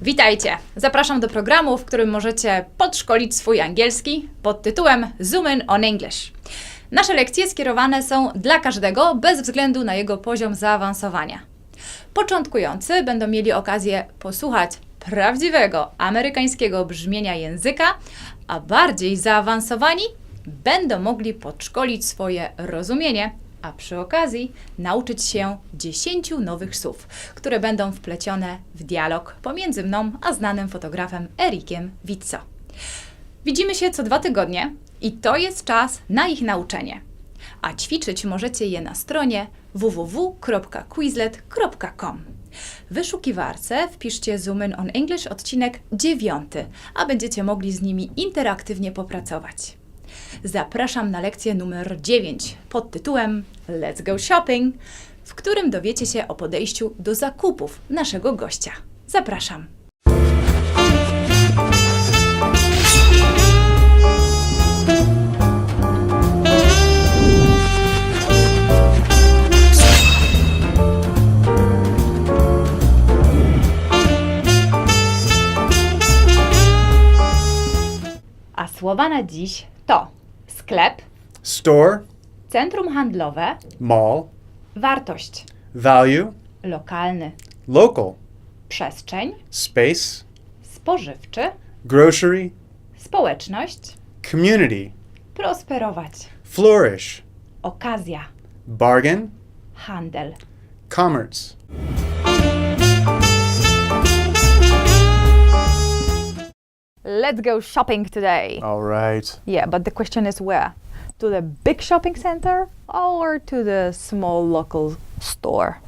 Witajcie! Zapraszam do programu, w którym możecie podszkolić swój angielski pod tytułem Zoom in on English. Nasze lekcje skierowane są dla każdego bez względu na jego poziom zaawansowania. Początkujący będą mieli okazję posłuchać prawdziwego amerykańskiego brzmienia języka, a bardziej zaawansowani będą mogli podszkolić swoje rozumienie, a przy okazji nauczyć się 10 nowych słów, które będą wplecione w dialog pomiędzy mną a znanym fotografem Erikiem Witsoe. Widzimy się co 2 tygodnie i to jest czas na ich nauczenie. A ćwiczyć możecie je na stronie www.quizlet.com. W wyszukiwarce wpiszcie Zoom in on English odcinek 9, a będziecie mogli z nimi interaktywnie popracować. Zapraszam na lekcję numer 9 pod tytułem Let's go shopping, w którym dowiecie się o podejściu do zakupów naszego gościa. Zapraszam! A słowa na dziś to sklep, store, centrum handlowe, mall, wartość, value, lokalny, local, przestrzeń, space, spożywczy, grocery, społeczność, community, prosperować, flourish, okazja, bargain, handel. commerce. Let's go shopping today. All right. Yeah, but the question is where? To the big shopping center or to the small local store?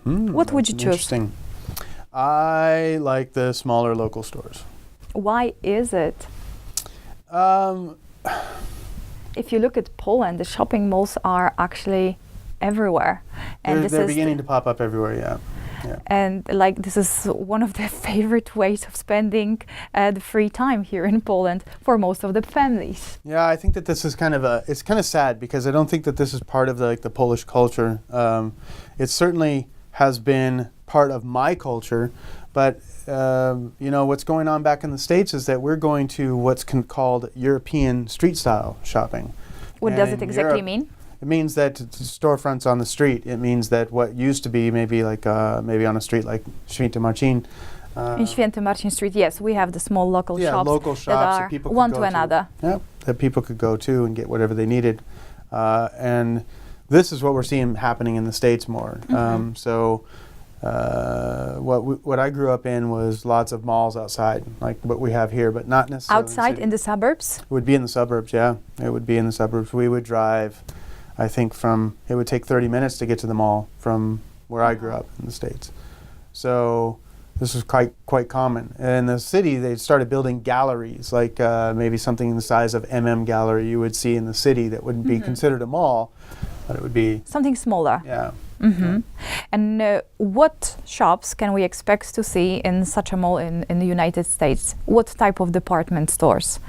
What would you choose? Interesting. I like the smaller local stores. Why is it? If you look at Poland, the shopping malls are actually everywhere. And They're beginning to pop up everywhere, yeah. And like this is one of the favorite ways of spending the free time here in Poland for most of the families. Yeah, I think that this is it's kind of sad because I don't think that this is part of the Polish culture. It certainly has been part of my culture, but what's going on back in the States is that we're going to what's called European street style shopping. What does it exactly mean? It means that storefronts on the street. It means that what used to be maybe on a street like Święty Marcin. In Święty Marcin Street, yes, we have the small local shops, local shops that are people could one go to another. Yeah, that people could go to and get whatever they needed. And this is what we're seeing happening in the States more. What I grew up in was lots of malls outside, like what we have here, but not necessarily outside in the suburbs? It would be in the suburbs, yeah. It would be in the suburbs. We would drive, I think it would take 30 minutes to get to the mall from where I grew up in the States. So this was quite common. In the city, they started building galleries, like maybe something the size of Gallery you would see in the city that wouldn't be considered a mall, but it would be something smaller. Yeah. Yeah. And what shops can we expect to see in such a mall in the United States? What type of department stores?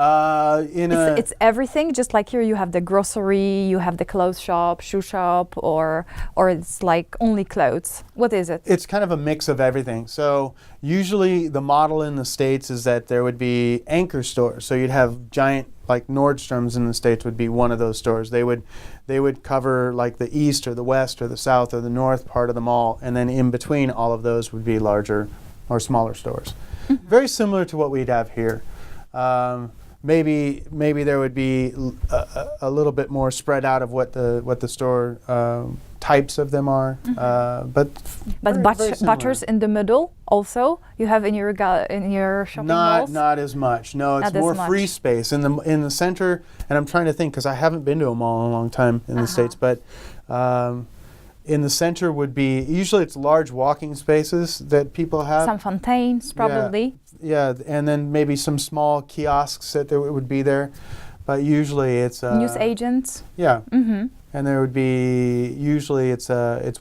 It's everything, just like here you have the grocery, you have the clothes shop, shoe shop, or it's like only clothes. What is it? It's kind of a mix of everything. So usually the model in the States is that there would be anchor stores. So you'd have giant, like Nordstrom's in the States would be one of those stores. They would cover like the east or the west or the south or the north part of the mall, and then in between all of those would be larger or smaller stores. Very similar to what we'd have here. Maybe there would be a little bit more spread out of what the store types of them are, but Butchers in the middle also you have in your shopping malls? Not as much. No, it's more free space in the center. And I'm trying to think because I haven't been to a mall in a long time in the States, but in the center would be usually it's large walking spaces that people have. Some fontaines probably. Yeah, and then maybe some small kiosks that there would be there, but usually it's news agents. Yeah, and there would be usually it's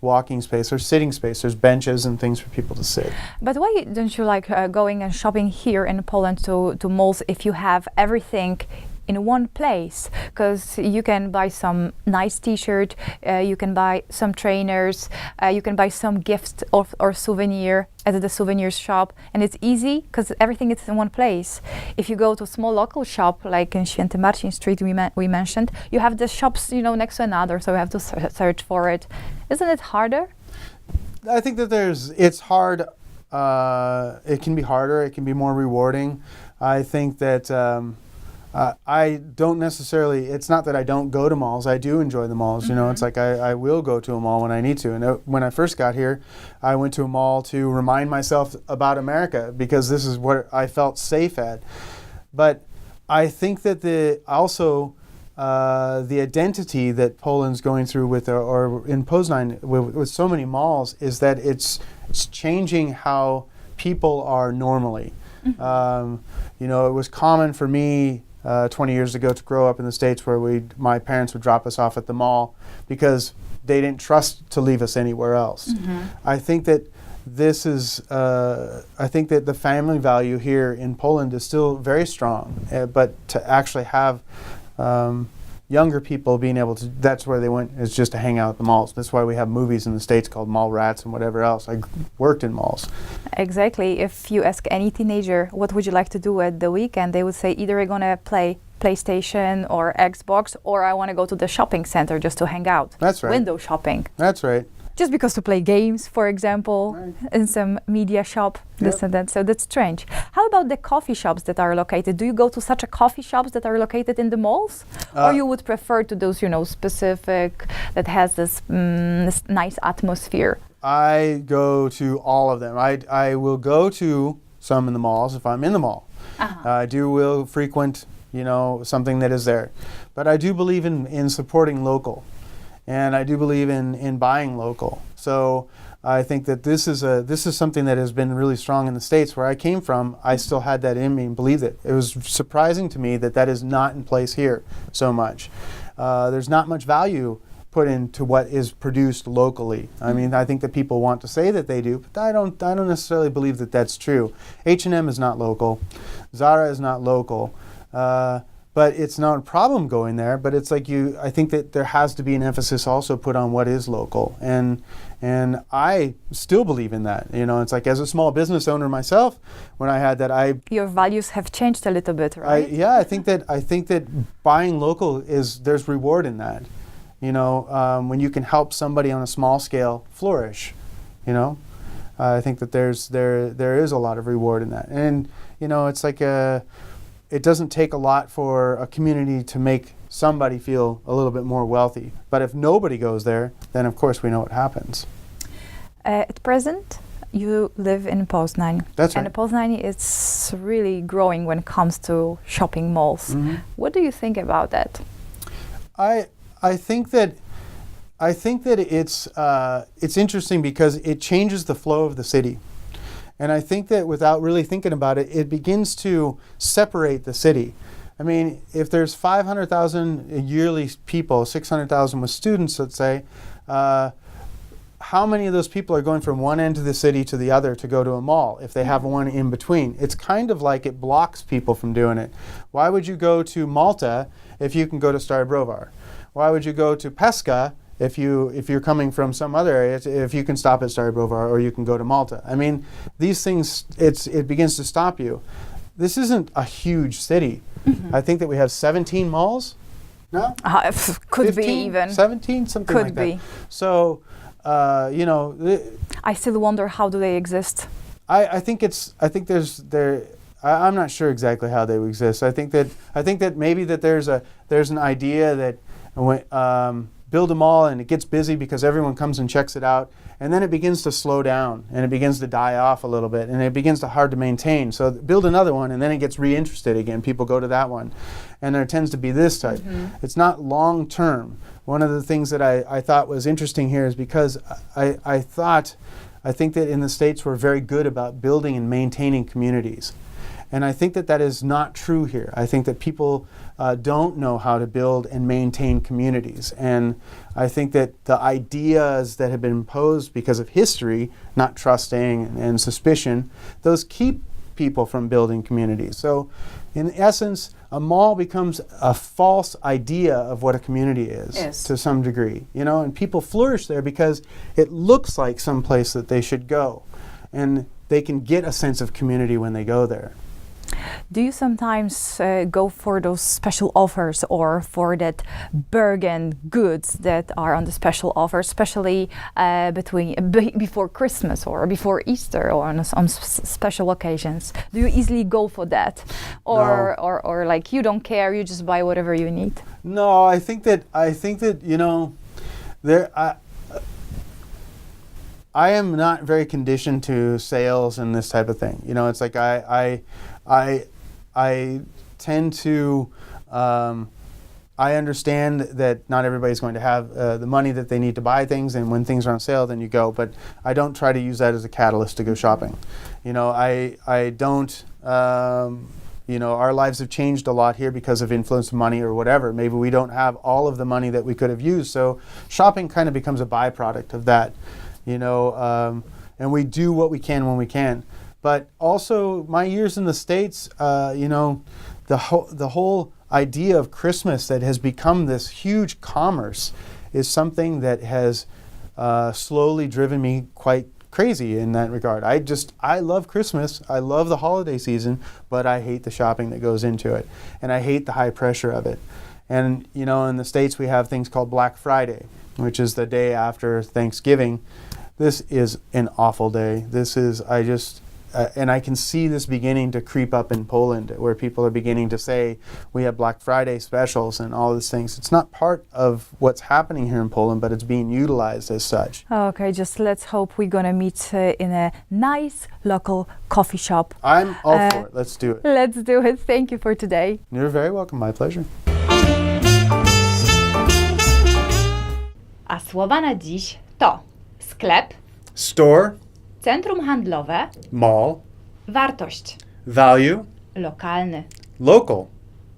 walking space or sitting space. There's benches and things for people to sit. But why don't you like going and shopping here in Poland to malls if you have everything in one place, because you can buy some nice t-shirt, you can buy some trainers, you can buy some gifts or souvenir at the souvenir shop, and it's easy because everything is in one place. If you go to a small local shop like in Święty Marcin Street we mentioned, you have the shops, you know, next to another, so you have to search for it. Isn't it harder? I think that it's hard. It can be harder. It can be more rewarding. I think that I don't necessarily, it's not that I don't go to malls. I do enjoy the malls. You know, it's like I will go to a mall when I need to. And when I first got here, I went to a mall to remind myself about America because this is what I felt safe at. But I think that the identity that Poland's going through with, or in Poznań with so many malls, is that it's changing how people are normally. You know, it was common for me 20 years ago to grow up in the States where my parents would drop us off at the mall because they didn't trust to leave us anywhere else. I think that I think that the family value here in Poland is still very strong, but to actually have younger people being able to, that's where they went, is just to hang out at the malls. That's why we have movies in the States called Mall Rats and whatever else. I worked in malls. Exactly. If you ask any teenager, what would you like to do at the weekend, they would say either I'm going to play PlayStation or Xbox, or I want to go to the shopping center just to hang out. That's right. Window shopping. That's right. Just because to play games, for example, in some media shop, this and that. So that's strange. How about the coffee shops that are located? Do you go to such a coffee shops that are located in the malls? Or you would prefer to those, you know, specific, that has this nice atmosphere? I go to all of them. I will go to some in the malls if I'm in the mall. I will frequent, you know, something that is there. But I do believe in supporting local. And I do believe in buying local. So I think that this is something that has been really strong in the States. Where I came from, I still had that in me and believed it. It was surprising to me that is not in place here so much. There's not much value put into what is produced locally. I mean, I think that people want to say that they do, but I don't necessarily believe that that's true. H&M is not local. Zara is not local. But it's not a problem going there, but it's like I think that there has to be an emphasis also put on what is local. And I still believe in that. You know, it's like as a small business owner myself, when I had that, your values have changed a little bit, right? I think that buying local there's reward in that. You know, when you can help somebody on a small scale flourish, you know, I think that there is a lot of reward in that. And, you know, it's like it doesn't take a lot for a community to make somebody feel a little bit more wealthy. But if nobody goes there, then of course we know what happens. At present, you live in Poznań. That's right. And Poznań is really growing when it comes to shopping malls. What do you think about that? I think that it's interesting because it changes the flow of the city. And I think that without really thinking about it, it begins to separate the city. I mean, if there's 500,000 yearly people, 600,000 with students, let's say, how many of those people are going from one end of the city to the other to go to a mall if they have one in between? It's kind of like it blocks people from doing it. Why would you go to Malta if you can go to Stary Brovar? Why would you go to Pesca if you're coming from some other area, if you can stop at Stary Brovar or you can go to Malta? I mean, these things, it begins to stop you. This isn't a huge city. I think that we have 17 malls. No? Could 15, be even. 17, something Could like be. that. So, you know, I still wonder how do they exist. I'm not sure exactly how they exist. I think that maybe that there's an idea that build a mall and it gets busy because everyone comes and checks it out, and then it begins to slow down and it begins to die off a little bit and it begins to hard to maintain. So build another one and then it gets reinterested again. People go to that one, and there tends to be this type. It's not long term. One of the things that I thought was interesting here is because I think that in the States we're very good about building and maintaining communities. And I think that is not true here. I think that people don't know how to build and maintain communities. And I think that the ideas that have been imposed because of history, not trusting and suspicion, those keep people from building communities. So in essence, a mall becomes a false idea of what a community is Yes. to some degree, you know, and people flourish there because it looks like some place that they should go, and they can get a sense of community when they go there. Do you sometimes go for those special offers or for that bargain goods that are on the special offer, especially before Christmas or before Easter or on special occasions? Do you easily go for that, or, No. or like you don't care, you just buy whatever you need? No, I think that you know, I am not very conditioned to sales and this type of thing. You know, it's like I tend to, I understand that not everybody's going to have the money that they need to buy things, and when things are on sale, then you go. But I don't try to use that as a catalyst to go shopping. You know, I don't, you know, our lives have changed a lot here because of influence of money or whatever. Maybe we don't have all of the money that we could have used. So shopping kind of becomes a byproduct of that, you know, and we do what we can when we can. But also my years in the States, you know, the whole idea of Christmas that has become this huge commerce is something that has slowly driven me quite crazy in that regard. I love Christmas, I love the holiday season, but I hate the shopping that goes into it, and I hate the high pressure of it. And you know, in the States we have things called Black Friday, which is the day after Thanksgiving. This is an awful day. This is, and I can see this beginning to creep up in Poland, where people are beginning to say, we have Black Friday specials and all these things. It's not part of what's happening here in Poland, but it's being utilized as such. Okay, just let's hope we're gonna meet in a nice local coffee shop. I'm all for it. Let's do it. Let's do it. Thank you for today. You're very welcome. My pleasure. A słowa na dziś to sklep, Store, centrum handlowe, mall, wartość, value, lokalny, local,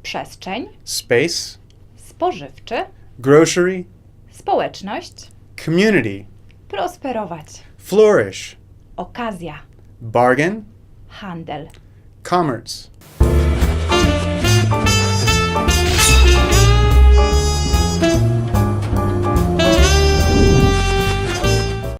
przestrzeń, space, spożywczy, grocery, społeczność, community, prosperować, flourish, okazja, bargain, handel. commerce.